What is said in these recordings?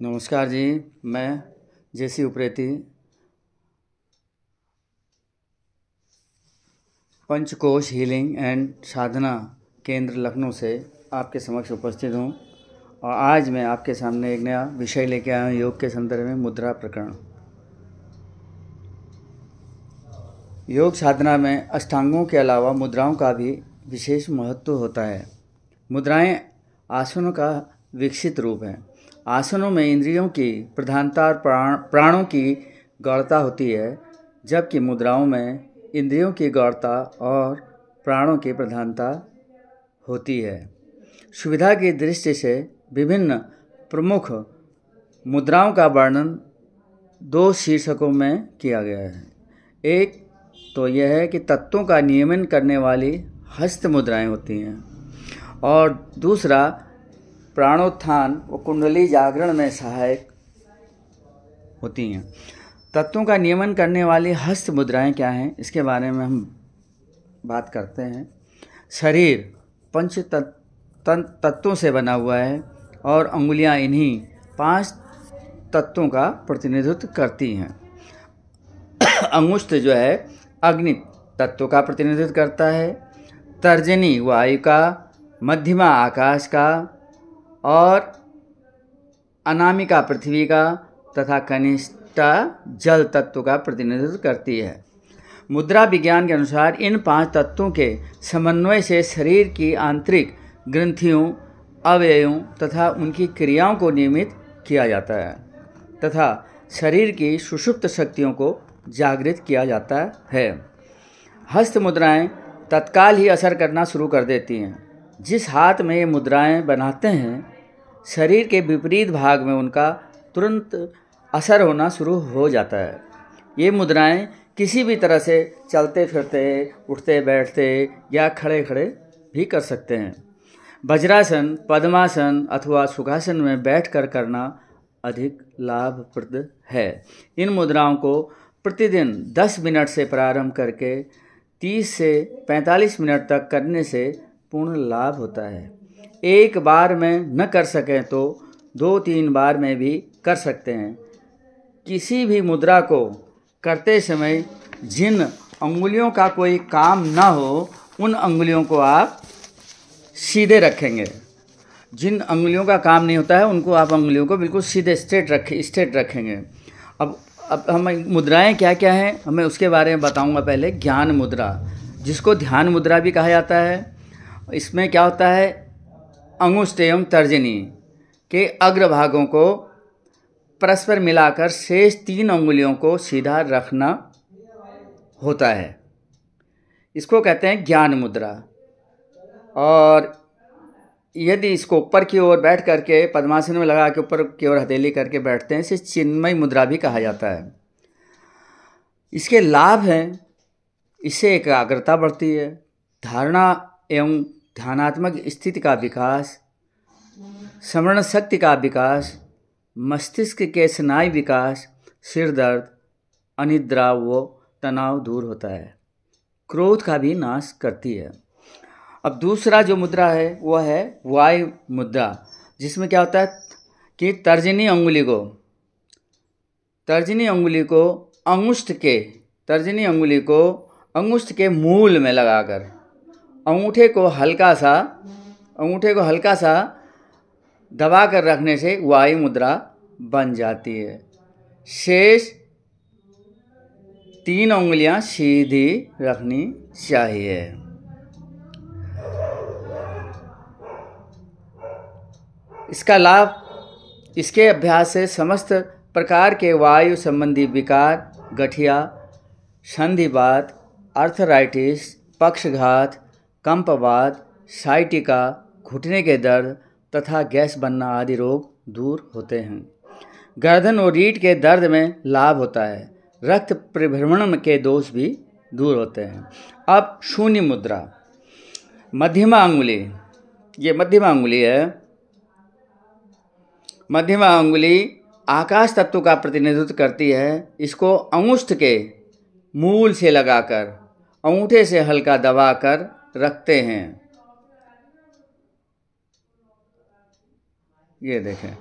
नमस्कार जी। मैं जेसी Upreti पंचकोश healing and साधना केंद्र लखनऊ से आपके समक्ष उपस्थित हूँ और आज मैं आपके सामने एक नया विषय लेके आया हूँ योग के संदर्भ में मुद्रा प्रकरण। योग साधना में अष्टांगों के अलावा मुद्राओं का भी विशेष महत्व होता है। मुद्राएं आसनों का विकसित रूप है। आसनों में इंद्रियों की प्रधानता और प्राणों की गौणता होती है, जबकि मुद्राओं में इंद्रियों की गौणता और प्राणों की प्रधानता होती है। सुविधा की दृष्टि से विभिन्न प्रमुख मुद्राओं का वर्णन दो शीर्षकों में किया गया है। एक तो यह है कि तत्वों का नियमन करने वाली हस्त मुद्राएं होती हैं और दूसरा प्राणोत्थान व कुंडली जागरण में सहायक होती हैं। तत्वों का नियमन करने वाली हस्त मुद्राएं क्या हैं, इसके बारे में हम बात करते हैं। शरीर पंच तत्वों से बना हुआ है और अंगुलियां इन्हीं 5 तत्वों का प्रतिनिधित्व करती हैं। अंगुष्ठ जो है अग्नि तत्व का प्रतिनिधित्व करता है, तर्जनी वायु का, मध्यमा आकाश का और अनामिका पृथ्वी का तथा कनिष्ठा जल तत्व का प्रतिनिधित्व करती है। मुद्रा विज्ञान के अनुसार इन 5 तत्वों के समन्वय से शरीर की आंतरिक ग्रंथियों, अवयवों तथा उनकी क्रियाओं को नियमित किया जाता है तथा शरीर की सुषुप्त शक्तियों को जागृत किया जाता है। हस्त मुद्राएं तत्काल ही असर करना शुरू कर देती हैं। जिस हाथ में ये मुद्राएं बनाते हैं, शरीर के विपरीत भाग में उनका तुरंत असर होना शुरू हो जाता है। ये मुद्राएं किसी भी तरह से चलते फिरते, उठते बैठते या खड़े खड़े भी कर सकते हैं। वज्रासन, पद्मासन अथवा सुखासन में बैठकर करना अधिक लाभप्रद है। इन मुद्राओं को प्रतिदिन 10 मिनट से प्रारंभ करके 30 से 45 मिनट तक करने से पूर्ण लाभ होता है। एक बार में न कर सकें तो 2-3 बार में भी कर सकते हैं। किसी भी मुद्रा को करते समय जिन अंगुलियों का कोई काम ना हो, उन अंगुलियों को आप सीधे रखेंगे। जिन अंगुलियों का काम नहीं होता है, उनको आप अंगुलियों को बिल्कुल सीधे स्ट्रेट रखेंगे। अब हम मुद्राएं क्या क्या हैं, हमें उसके बारे में बताऊंगा। पहले ज्ञान मुद्रा, जिसको ध्यान मुद्रा भी कहा जाता है। इसमें क्या होता है, अंगुष्ठ एवं तर्जनी के अग्रभागों को परस्पर मिलाकर शेष 3 अंगुलियों को सीधा रखना होता है। इसको कहते हैं ज्ञान मुद्रा। और यदि इसको ऊपर की ओर बैठ करके पद्मासन में लगा के ऊपर की ओर हथेली करके बैठते हैं, इसे चिन्मय मुद्रा भी कहा जाता है। इसके लाभ हैं, इससे एकाग्रता बढ़ती है, धारणा एवं ध्यानात्मक स्थिति का विकास, स्मरण शक्ति का विकास, मस्तिष्क के स्नायु विकास, सिर दर्द, अनिद्रा व तनाव दूर होता है, क्रोध का भी नाश करती है। अब दूसरा जो मुद्रा है वह है वायु मुद्रा, जिसमें क्या होता है कि तर्जनी अंगुली को अंगुष्ठ के मूल में लगाकर अंगूठे को हल्का सा दबा कर रखने से वायु मुद्रा बन जाती है। शेष 3 अंगुलियां सीधी रखनी चाहिए। इसका लाभ, इसके अभ्यास से समस्त प्रकार के वायु संबंधी विकार, गठिया, संधिवात, आर्थराइटिस, पक्षघात, कंपवात, साइटिका, घुटने के दर्द तथा गैस बनना आदि रोग दूर होते हैं। गर्दन और रीढ़ के दर्द में लाभ होता है। रक्त परिभ्रमण के दोष भी दूर होते हैं। अब शून्य मुद्रा, मध्यमा अंगुली, ये मध्यमा अंगुली है। मध्यमा अंगुली आकाश तत्व का प्रतिनिधित्व करती है। इसको अंगुष्ठ के मूल से लगाकर अंगूठे से हल्का दबाकर रखते हैं। ये देखें,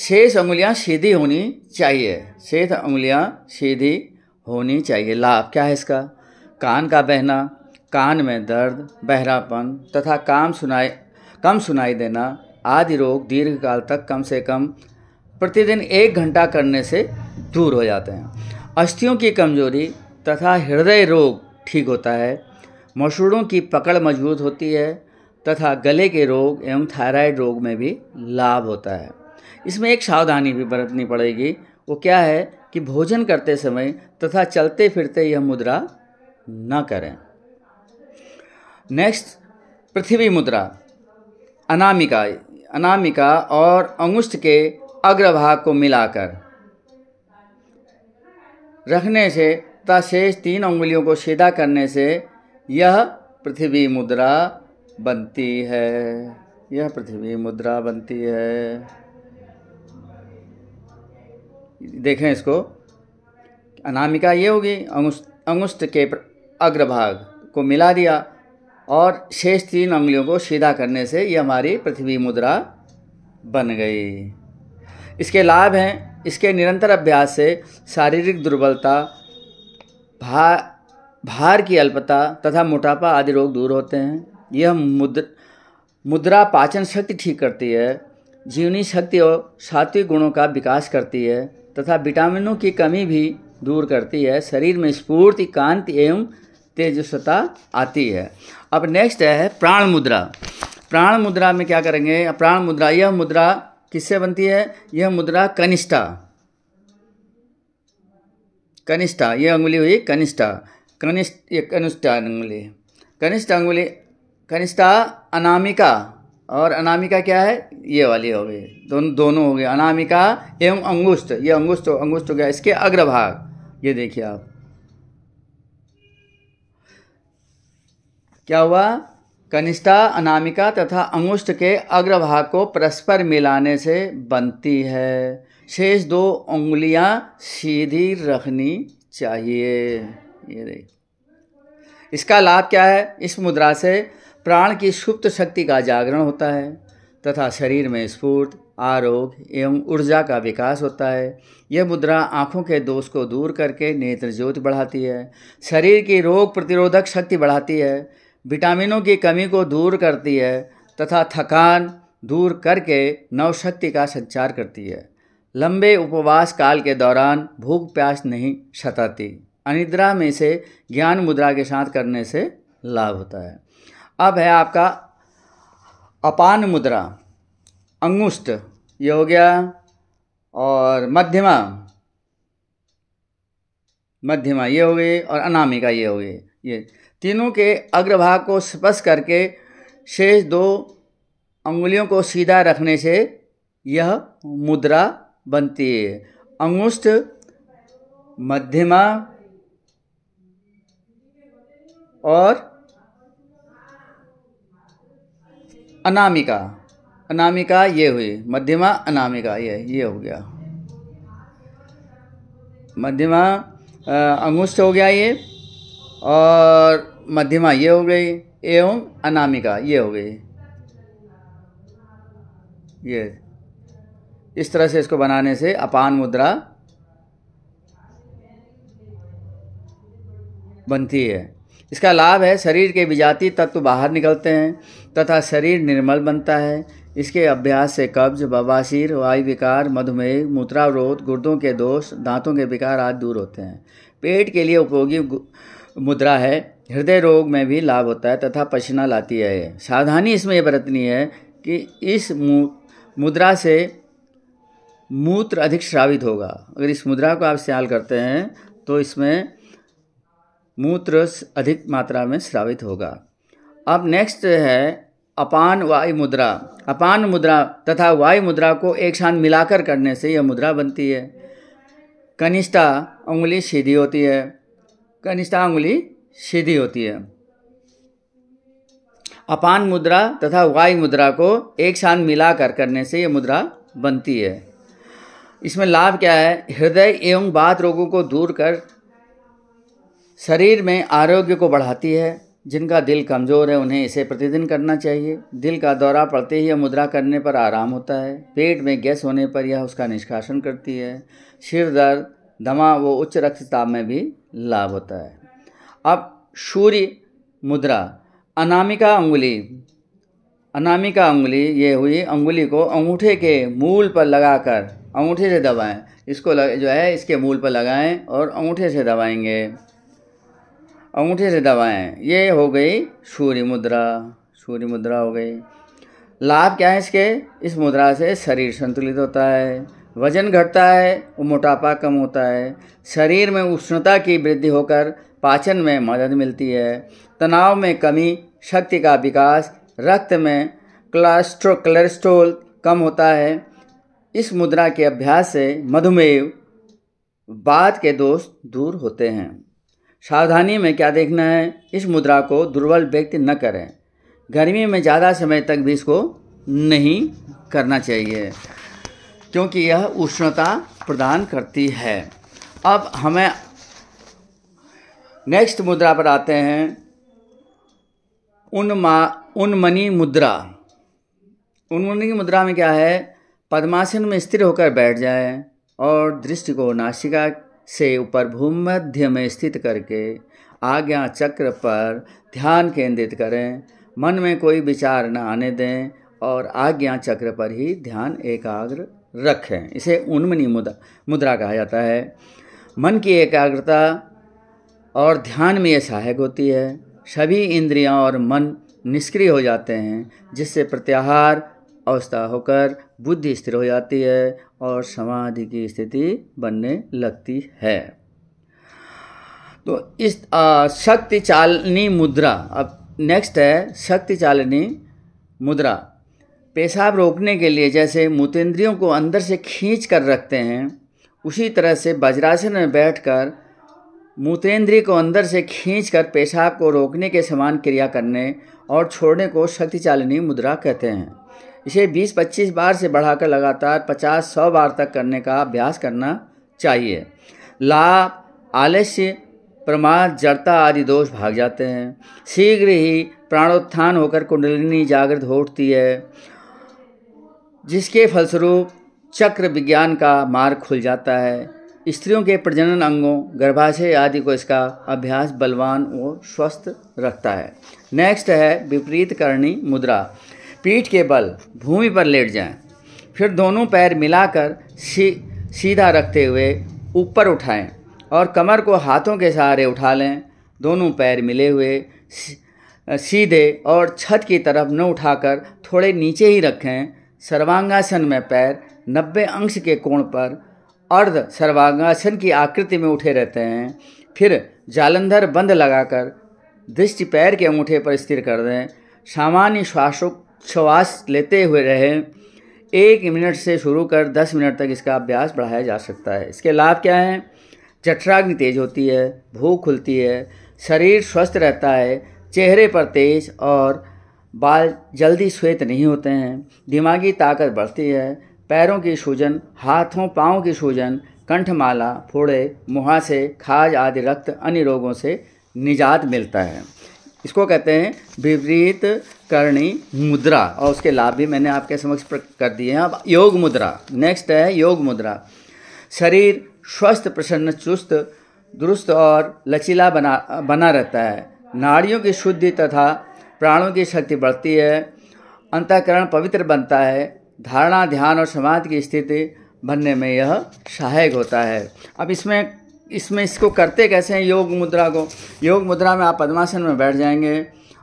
शेष अंगुलियां सीधी होनी चाहिए, शेष अंगुलियां सीधी होनी चाहिए। लाभ क्या है इसका? कान का बहना, कान में दर्द, बहरापन तथा कम सुनाई देना आदि रोग दीर्घकाल तक कम से कम प्रतिदिन 1 घंटा करने से दूर हो जाते हैं। अस्थियों की कमजोरी तथा हृदय रोग ठीक होता है। मसूड़ों की पकड़ मजबूत होती है तथा गले के रोग एवं थायराइड रोग में भी लाभ होता है। इसमें एक सावधानी भी बरतनी पड़ेगी, वो क्या है कि भोजन करते समय तथा चलते फिरते यह मुद्रा न करें। नेक्स्ट, पृथ्वी मुद्रा। अनामिका और अंगुष्ठ के अग्रभाग को मिलाकर रखने से तथा शेष 3 अंगुलियों को सीधा करने से यह पृथ्वी मुद्रा बनती है। यह पृथ्वी मुद्रा बनती है। देखें इसको, अनामिका ये होगी, अंगुष्ठ के अग्रभाग को मिला दिया और शेष 3 अंगुलियों को सीधा करने से ये हमारी पृथ्वी मुद्रा बन गई। इसके लाभ हैं, इसके निरंतर अभ्यास से शारीरिक दुर्बलता, भार की अल्पता तथा मोटापा आदि रोग दूर होते हैं। यह मुद्रा पाचन शक्ति ठीक करती है, जीवनी शक्ति और सात्विक गुणों का विकास करती है तथा विटामिनों की कमी भी दूर करती है। शरीर में स्फूर्ति, कांति एवं तेजस्वता आती है। अब नेक्स्ट है प्राण मुद्रा। प्राण मुद्रा में क्या करेंगे? प्राण मुद्रा, यह मुद्रा किससे बनती है? यह मुद्रा कनिष्ठा, ये अंगुली हुई कनिष्ठा, ये कनिष्ठा अंगुली, कनिष्ठा अनामिका, और अनामिका क्या है? ये वाली हो गई, दोनों हो गए, अनामिका एवं अंगुष्ठ। ये अंगुष्ठ हो गया, इसके अग्रभाग, ये देखिए आप क्या हुआ? कनिष्ठा, अनामिका तथा अंगुष्ठ के अग्रभाग को परस्पर मिलाने से बनती है। शेष 2 उंगलियां सीधी रखनी चाहिए। ये देखिए, इसका लाभ क्या है? इस मुद्रा से प्राण की सुप्त शक्ति का जागरण होता है तथा शरीर में स्फूर्ति, आरोग्य एवं ऊर्जा का विकास होता है। यह मुद्रा आँखों के दोष को दूर करके नेत्र ज्योति बढ़ाती है, शरीर की रोग प्रतिरोधक शक्ति बढ़ाती है, विटामिनों की कमी को दूर करती है तथा थकान दूर करके नवशक्ति का संचार करती है। लंबे उपवास काल के दौरान भूख प्यास नहीं सताती। अनिद्रा में से ज्ञान मुद्रा के साथ करने से लाभ होता है। अब है आपका अपान मुद्रा। अंगुष्ठ ये हो गया और मध्यमा ये हो गई और अनामिका ये हो गई। ये तीनों के अग्रभाग को स्पर्श करके शेष 2 अंगुलियों को सीधा रखने से यह मुद्रा बनती है। अंगुष्ठ, मध्यमा और अनामिका ये हुई, मध्यमा अनामिका ये हो गया। मध्यमा अंगुष्ठ हो गया ये, और मध्यमा ये हो गई एवं अनामिका ये हो गई। ये इस तरह से इसको बनाने से अपान मुद्रा बनती है। इसका लाभ है, शरीर के विजातीय तत्व बाहर निकलते हैं तथा शरीर निर्मल बनता है। इसके अभ्यास से कब्ज, बवासीर, वायु विकार, मधुमेह, मूत्रावरोध, गुर्दों के दोष, दांतों के विकार आदि दूर होते हैं। पेट के लिए उपयोगी मुद्रा है। हृदय रोग में भी लाभ होता है तथा पसीना लाती है। सावधानी इसमें यह बरतनी है कि इस मुद्रा से मूत्र अधिक स्रावित होगा। अगर इस मुद्रा को आप इस्तेमाल करते हैं तो इसमें मूत्र अधिक मात्रा में स्रावित होगा। अब नेक्स्ट है अपान वायु मुद्रा। अपान मुद्रा तथा वायु मुद्रा को एक साथ मिलाकर करने से यह मुद्रा बनती है। कनिष्ठा उंगली सीधी होती है, अपान मुद्रा तथा वायु मुद्रा को एक साथ मिलाकर करने से यह मुद्रा बनती है। इसमें लाभ क्या है? हृदय एवं वात रोगों को दूर कर शरीर में आरोग्य को बढ़ाती है जिनका दिल कमज़ोर है उन्हें इसे प्रतिदिन करना चाहिए। दिल का दौरा पड़ते ही यह मुद्रा करने पर आराम होता है। पेट में गैस होने पर यह उसका निष्कासन करती है। सिर दर्द, दमा व उच्च रक्तचाप में भी लाभ होता है। अब सूर्य मुद्रा। अनामिका अंगुली ये हुई, अंगुली को अंगूठे के मूल पर लगाकर अंगूठे से दबाएं। इसको जो है इसके मूल पर लगाएं और अंगूठे से दबाएंगे, अंगूठे से दबाएं। ये हो गई सूर्य मुद्रा हो गई। लाभ क्या है इसके? इस मुद्रा से शरीर संतुलित होता है, वजन घटता है और मोटापा कम होता है। शरीर में उष्णता की वृद्धि होकर पाचन में मदद मिलती है। तनाव में कमी, शक्ति का विकास, रक्त में कोलेस्ट्रॉल कम होता है। इस मुद्रा के अभ्यास से मधुमेह, वात के दोष दूर होते हैं। सावधानी में क्या देखना है? इस मुद्रा को दुर्बल व्यक्ति न करें। गर्मी में ज़्यादा समय तक भी इसको नहीं करना चाहिए क्योंकि यह उष्णता प्रदान करती है। अब हमें नेक्स्ट मुद्रा पर आते हैं, उन्मनी मुद्रा। उन्मनी मुद्रा में क्या है? पद्मासन में स्थिर होकर बैठ जाएं और दृष्टि को नासिका से ऊपर भूमध्य में स्थित करके आज्ञा चक्र पर ध्यान केंद्रित करें। मन में कोई विचार न आने दें और आज्ञा चक्र पर ही ध्यान एकाग्र रखें। इसे उन्मनी मुद्रा कहा जाता है। मन की एकाग्रता और ध्यान में यह सहायक होती है। सभी इंद्रियां और मन निष्क्रिय हो जाते हैं, जिससे प्रत्याहार अवस्था होकर बुद्धि स्थिर हो जाती है और समाधि की स्थिति बनने लगती है। तो इस शक्ति चालिनी मुद्रा। अब नेक्स्ट है शक्ति चालिनी मुद्रा। पेशाब रोकने के लिए जैसे मूत्रेंद्रियों को अंदर से खींच कर रखते हैं, उसी तरह से वज्रासन में बैठकर मूत्रेंद्रिय को अंदर से खींचकर पेशाब को रोकने के समान क्रिया करने और छोड़ने को शक्ति चालिनी मुद्रा कहते हैं। इसे 20-25 बार से बढ़ाकर लगातार 50-100 बार तक करने का अभ्यास करना चाहिए। लाभ, आलस्य, प्रमाद, जड़ता आदि दोष भाग जाते हैं। शीघ्र ही प्राणोत्थान होकर कुंडलिनी जागृत हो उठती है, जिसके फलस्वरूप चक्र विज्ञान का मार्ग खुल जाता है। स्त्रियों के प्रजनन अंगों, गर्भाशय आदि को इसका अभ्यास बलवान व स्वस्थ रखता है। नेक्स्ट है विपरीत करणी मुद्रा। पीठ के बल भूमि पर लेट जाएं, फिर दोनों पैर मिलाकर सीधा रखते हुए ऊपर उठाएं और कमर को हाथों के सहारे उठा लें। दोनों पैर मिले हुए सीधे और छत की तरफ न उठाकर थोड़े नीचे ही रखें। सर्वांगासन में पैर 90 अंश के कोण पर अर्ध सर्वांगासन की आकृति में उठे रहते हैं। फिर जालंधर बंद लगाकर दृष्टि पैर के अंगूठे पर स्थिर कर दें। सामान्य श्वास लेते हुए रहें। 1 मिनट से शुरू कर 10 मिनट तक इसका अभ्यास बढ़ाया जा सकता है। इसके लाभ क्या हैं? जठराग्नि तेज होती है, भूख खुलती है, शरीर स्वस्थ रहता है, चेहरे पर तेज और बाल जल्दी श्वेत नहीं होते हैं, दिमागी ताकत बढ़ती है, पैरों की सूजन, हाथों पाँव की सूजन, कंठमाला, फोड़े, मुहासे, खाज आदि रक्त अन्य रोगों से निजात मिलता है। इसको कहते हैं विपरीत करणी मुद्रा और उसके लाभ भी मैंने आपके समक्ष कर दिए हैं। अब योग मुद्रा। नेक्स्ट है योग मुद्रा। शरीर स्वस्थ, प्रसन्न, चुस्त, दुरुस्त और लचीला बना रहता है। नाड़ियों की शुद्धि तथा प्राणों की शक्ति बढ़ती है। अंतःकरण पवित्र बनता है। धारणा, ध्यान और समाधि की स्थिति बनने में यह सहायक होता है। अब इसमें इसको करते कैसे हैं योग मुद्रा को? योग मुद्रा में आप पद्मासन में बैठ जाएंगे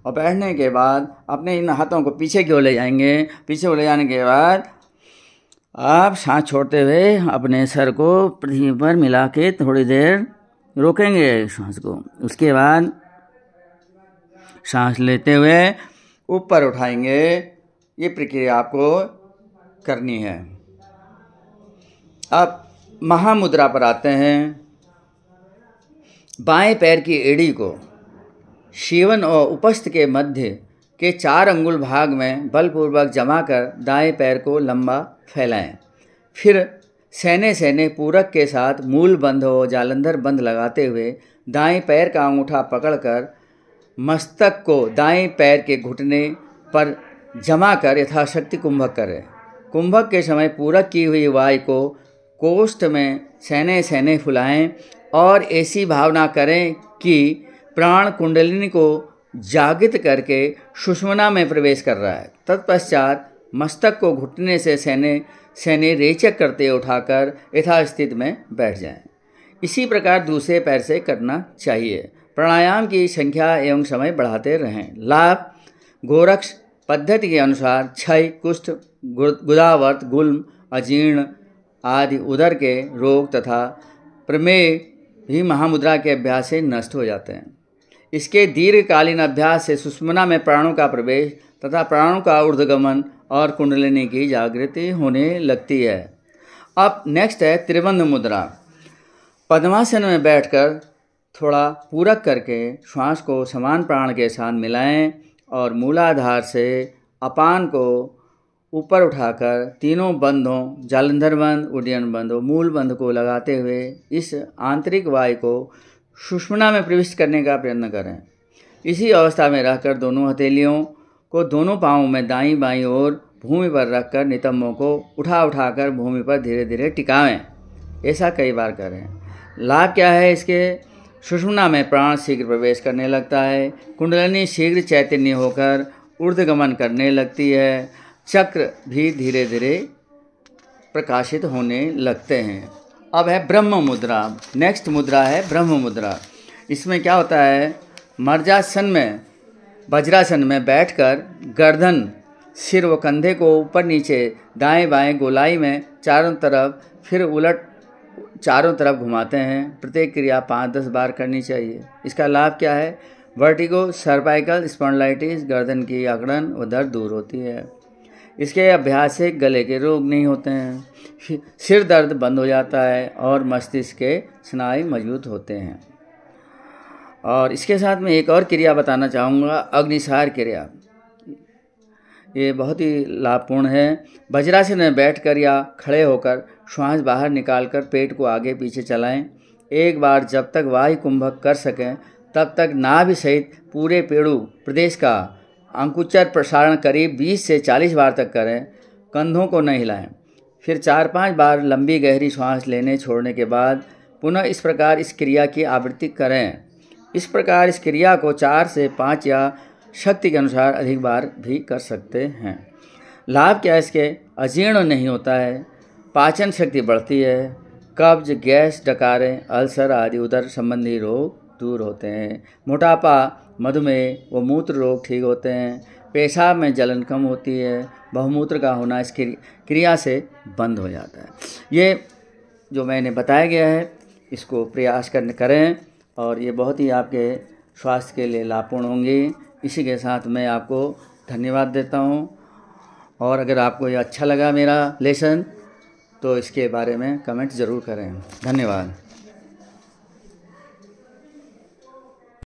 और बैठने के बाद अपने इन हाथों को पीछे की ओर ले जाएंगे। पीछे को ले जाने के बाद आप सांस छोड़ते हुए अपने सर को पृथ्वी पर मिला के थोड़ी देर रोकेंगे सांस को। उसके बाद सांस लेते हुए ऊपर उठाएंगे। ये प्रक्रिया आपको करनी है। अब महामुद्रा पर आते हैं। बाएं पैर की एड़ी को शीवन और उपस्थ के मध्य के 4 अंगुल भाग में बलपूर्वक जमा कर दाएं पैर को लंबा फैलाएं। फिर सहने पूरक के साथ मूल बंध और जालंधर बंध लगाते हुए दाएं पैर का अंगूठा पकड़कर मस्तक को दाएं पैर के घुटने पर जमा कर यथाशक्ति कुंभक करें। कुंभक के समय पूरक की हुई वायु को कोष्ठ में सहने सहने फुलाएं और ऐसी भावना करें कि प्राण कुंडलिनी को जागृत करके सुषुम्ना में प्रवेश कर रहा है। तत्पश्चात मस्तक को घुटने से सहने सहने रेचक करते उठाकर यथास्थिति में बैठ जाएं। इसी प्रकार दूसरे पैर से करना चाहिए। प्राणायाम की संख्या एवं समय बढ़ाते रहें। लाभ: गोरक्ष पद्धति के अनुसार क्षय, कुष्ठ, गुदावर्त, गुल्म, अजीर्ण आदि उदर के रोग तथा प्रमेह भी महामुद्रा के अभ्यास से नष्ट हो जाते हैं। इसके दीर्घकालीन अभ्यास से सुषुम्ना में प्राणों का प्रवेश तथा प्राणों का ऊर्ध्वगमन और कुंडलिनी की जागृति होने लगती है। अब नेक्स्ट है त्रिबंध मुद्रा। पद्मासन में बैठकर थोड़ा पूरक करके श्वास को समान प्राण के साथ मिलाएं और मूलाधार से अपान को ऊपर उठाकर तीनों बंधों जालंधर बंध, उड्डयन बंध और मूल बंध को लगाते हुए इस आंतरिक वायु को सुषुम्ना में प्रविष्ट करने का प्रयत्न करें। इसी अवस्था में रहकर दोनों हथेलियों को दोनों पांवों में दाईं बाईं ओर भूमि पर रखकर नितंबों को उठाकर भूमि पर धीरे धीरे टिकावें। ऐसा कई बार करें। लाभ क्या है इसके? सुषुम्ना में प्राण शीघ्र प्रवेश करने लगता है, कुंडलिनी शीघ्र चैतन्य होकर ऊर्ध्वगमन करने लगती है, चक्र भी धीरे धीरे प्रकाशित होने लगते हैं। अब है ब्रह्म मुद्रा। नेक्स्ट मुद्रा है ब्रह्म मुद्रा। इसमें क्या होता है? मर्जासन में वज्रासन में बैठकर गर्दन, सिर व कंधे को ऊपर नीचे दाएं बाएं गोलाई में चारों तरफ फिर उलट चारों तरफ घुमाते हैं। प्रत्येक क्रिया 5-10 बार करनी चाहिए। इसका लाभ क्या है? वर्टिगो, सर्वाइकल स्पॉन्डिलाइटिस, गर्दन की अकड़न व दर्द दूर होती है। इसके अभ्यास से गले के रोग नहीं होते हैं, सिर दर्द बंद हो जाता है और मस्तिष्क के स्नायु मजबूत होते हैं। और इसके साथ में एक और क्रिया बताना चाहूँगा, अग्निसार क्रिया। ये बहुत ही लाभपूर्ण है। वज्रासन में बैठकर या खड़े होकर श्वास बाहर निकालकर पेट को आगे पीछे चलाएं। एक बार जब तक वायु कुंभक कर सकें तब तक नाभि सहित पूरे पेड़ू प्रदेश का अंकुचर प्रसारण करीब 20 से 40 बार तक करें। कंधों को न हिलाएं। फिर 4-5 बार लंबी गहरी श्वास लेने छोड़ने के बाद पुनः इस प्रकार इस क्रिया की आवृत्ति करें। इस प्रकार इस क्रिया को 4 से 5 या शक्ति के अनुसार अधिक बार भी कर सकते हैं। लाभ क्या है इसके? अजीर्ण नहीं होता है, पाचन शक्ति बढ़ती है, कब्ज, गैस, डकारें, अल्सर आदि उदर संबंधी रोग दूर होते हैं, मोटापा, मधुमेह व मूत्र रोग ठीक होते हैं, पेशाब में जलन कम होती है, बहुमूत्र का होना इस क्रिया से बंद हो जाता है। ये जो मैंने बताया गया है इसको प्रयास करें और ये बहुत ही आपके स्वास्थ्य के लिए लाभपूर्ण होंगी। इसी के साथ मैं आपको धन्यवाद देता हूँ और अगर आपको ये अच्छा लगा मेरा लेसन तो इसके बारे में कमेंट ज़रूर करें। धन्यवाद।